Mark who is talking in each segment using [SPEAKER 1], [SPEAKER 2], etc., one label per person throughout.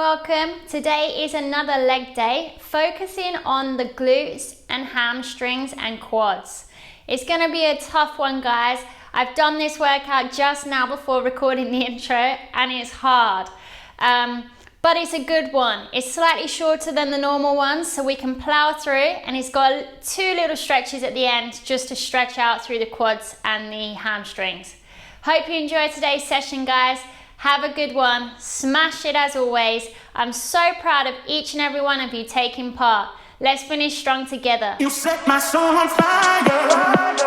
[SPEAKER 1] welcome. Today is another leg day, focusing on the glutes and hamstrings and quads. It's going to be a tough one, guys. I've done this workout just now before recording the intro and it's hard. But it's a good one. It's slightly shorter than the normal ones, so we can plow through, and it's got two little stretches at the end just to stretch out through the quads and the hamstrings. Hope you enjoy today's session, guys. Have a good one. Smash it as always. I'm so proud of each and every one of you taking part. Let's finish strong together.
[SPEAKER 2] You set my soul on fire.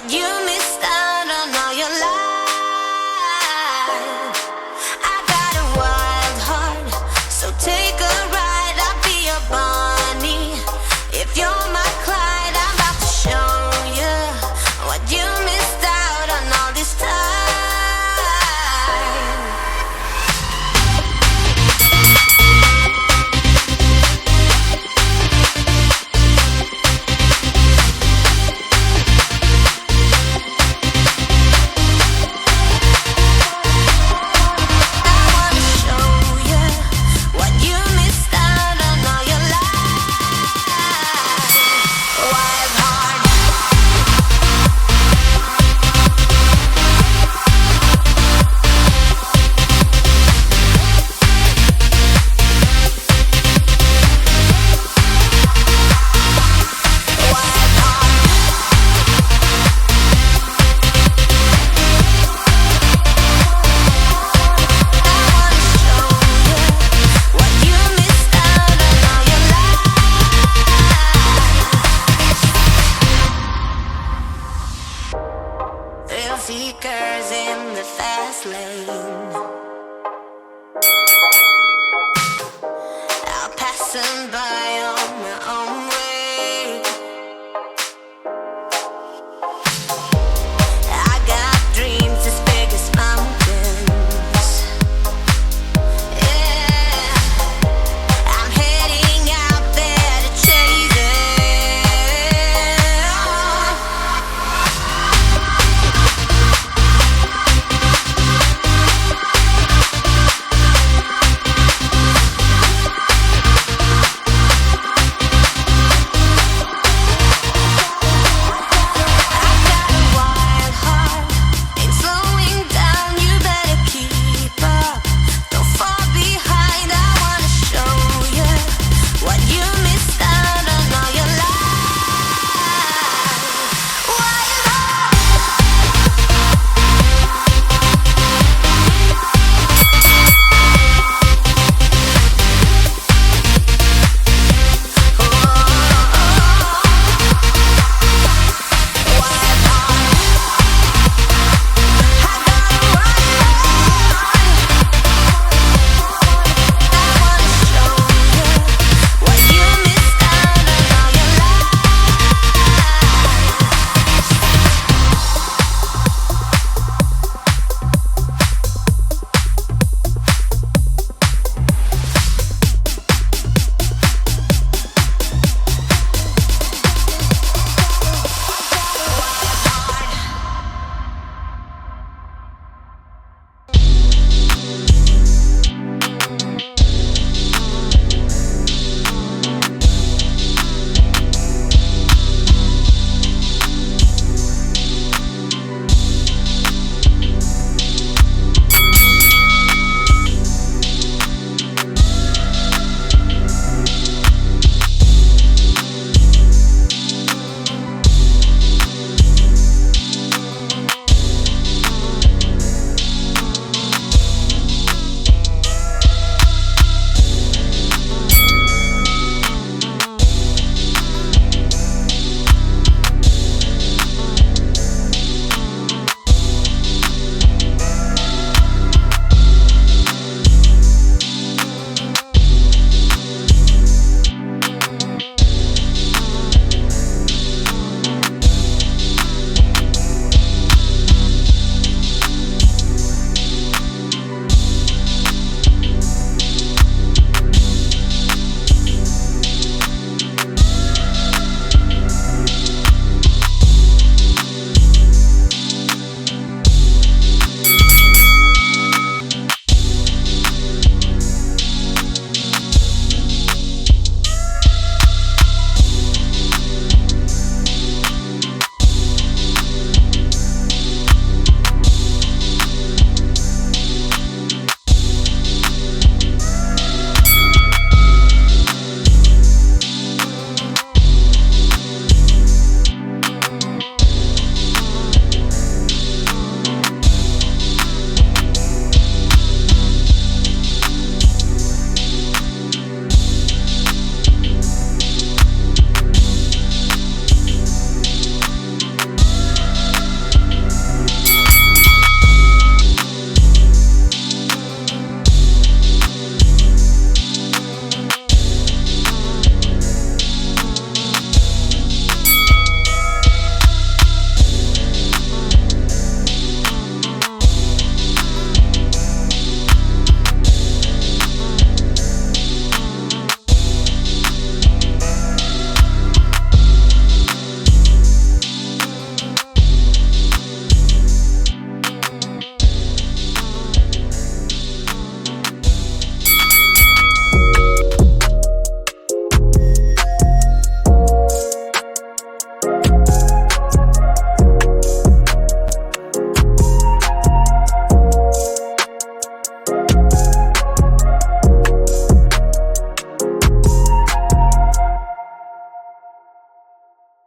[SPEAKER 3] what you missed out on all your life. I got a wild heart, so take a ride. I'll be your Bonnie. If you're my Clyde, I'm about to show you what you missed out on all this time. Thrill seekers in the fast lane.